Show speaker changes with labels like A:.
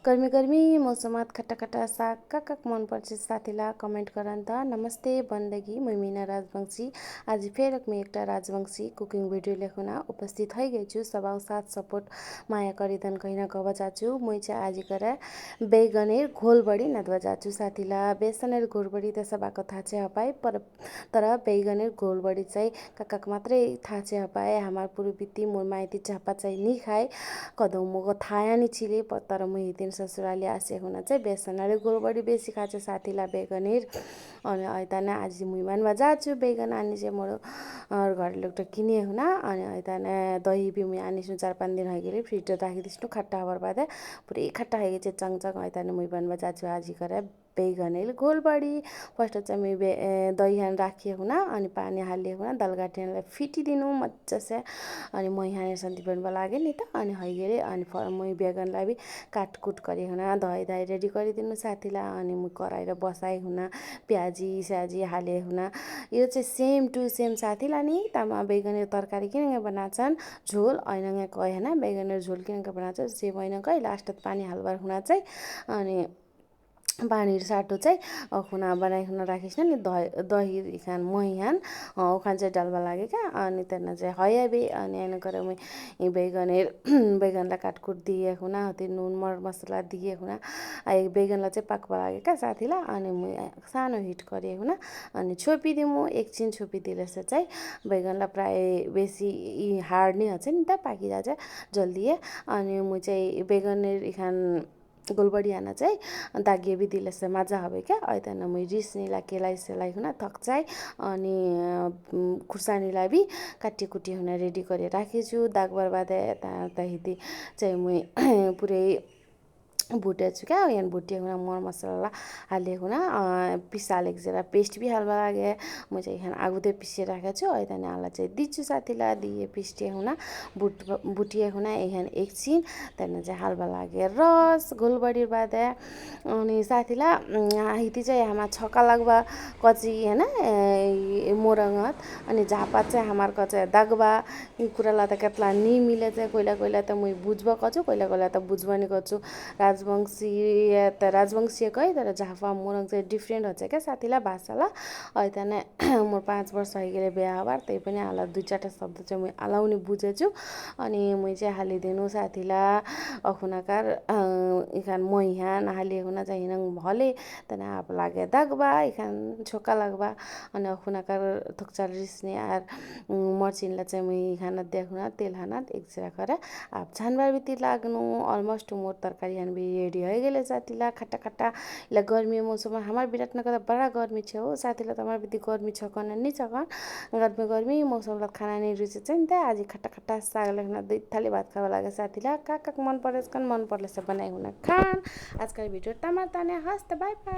A: गर्मी गर्मी मौसमात खट्टा खट्टा साग काक मन पर्छ साथीला कमेंट करन त नमस्ते बंदगी मुई मीना राजवंशी आज फेर मी एकटा राजवंशी कुकिंग वीडियो लेखुना उपस्थित है गई छु सबाव साथ सपोर्ट माया करिदन कहिना कब जाचु मुई चा आज करे बैगनेर घोलबड़ी नदवा जाचु साथीला बेसनेर घोलबड़ी त सबाको थाहा छ हपाय तर बैगनेर घोलबड़ी चाहिँ काकाक मात्रै थाहा छ हपाय हमार पूर्वबित्ती मोर माइती चाहपा चाहिँ नि खाए कदौ मगो थाया नि छिले तर मुई दिन ससुराली आसे हुना चाहिँ बेसनरे घोलबड़ी बेसी खाछ साथीला बैगनेर अनि ऐताने आज मुई मानवा जाचु बैगन आनी चाहिँ मोर घर लोग किने हुना अनि ऐताने दही भी मुई आनी 4-5 दिन है गेले फ्रिज राखी दिसनु खट्टा हबर बादे पुरै खट्टा है गे चंगचंग ऐताने मुई बनवा जाचु आज करे बैगनेर घोलबड़ी फर्स्ट चाहिँ मुई दही हान राखिए हुना अनि पानी हालिए हुना दलगाठीलाई फिटी दिनु मज्जा से अनि मुई हाने संति बनवा लागे नि त अनि है गेले अनि मुई बैगनलाई भी काटकुट करी हुना दही दाई रेडी करी दिनु साथीला अनि मुई कराएर बसाई हुना प्याजी स्याजी हाले हुना यो चाहिँ सेम टू सेम साथीला नि तमा बैगनेर तरकारी किन बनाछन् झोल ऐनंगे कहे हैन बैगनेर झोल किन बनाछ से मैन कहि लास्ट पानी हालबार हुना चाहिँ अनि पानी साटो चाहिँ खुना बनाइ खुना राखिस नि दही खान मही हान ओखान चाहिँ डालबा लागे का अनि तेना चाहिँ हयाबे अनि एन करे मुई बैगनलाई काटकुट दिए खुना हति नुन मर मसला दिए खुना बैगनलाई चाहिँ पाकबा लागे का साथीला अनि मुई सानो हिट करे खुना अनि छोपी दिमु एकछिन छोपी दिलेसे चाहिँ बैगनलाई प्राय बेसी हार्ड नि हछ नि त पाकी जाछ जल्दी अनि मुई चाहिँ बैगनेर इखान गोलबड़ी आना चाहिँ दागिए भी दिलस मजा हवे क्या ऐतन मुई रिस निला केलाई सेलाई हुना थक चाहिँ अनि खुर्सानीलाई भी काटी कुटी हुना रेडी करे राखेछु दाग बर्बाद तहिती चाहिँ मुई पुरै भुटेछु क्या यहाँ भुटिए हुना मर मसला हाले हुना पिसाले जरा पेस्ट भी हालबा लागे मुझे चाहिँ यहाँ आगुदे पिसे राखेको छु ऐतने आला चाहिँ दिछु साथीला दिए पिस्टे हुना बुटिए हुना यहाँ एकछिन त्यहाँदेखि चाहिँ हालबा लागे रस घोलबड़ी बादे अनि साथीला हिती चाहिँ हमार छक्का लागबा कची हैन मोरंगत अनि झापा चाहिँ हमार कचे दागबा इ कुराला त केतला नि मिले चाहिँ कोइला त मुई बुझबा कछु कोइला त बुझबा नि कछु राजवंशीय कही तर झापा मोरङ चाहिँ डिफ्रेन्ट हुन्छ क्या साथीला भाषाला ऐतने मोर 5 वर्ष है गेले बिहा हबार त्यही पनि आला 2-4 शब्द चाहिँ मुई आलाउनी बुझेछु अनि मुई चाहिँ हालिदिनु साथीला अखुनाकार इखान मैहान हालिए हुना चाहिँ हिनङ भले तना आप लागे दागबा इखान छोका लागबा अनि अखुनाकार थुक्चार रिस्ने आर मर्चिनला चाहिँ मुई इखान देखुना तेल हाना एक जरा करे आप छानबार बिति लाग्नु अलमोस्ट मोर तरकारी भी रेडी है गेले साथीला खट्टा खट्टा इला गर्मी मौसम हमार विराटनगर बड़ा गर्मी छ हो साथीला तमार बिति गर्मी छ कन नि छ कन गर्मी मौसम ल खाना नि रुचि छ नि त आज खट्टा खट्टा साग लेख्न 2 थाली भात खावा लागे साथीला काक मन परेस कन मन पर्ले से बनाइ हुना खान आज का भिडियो टमाटर ने हस्त बाय बाय।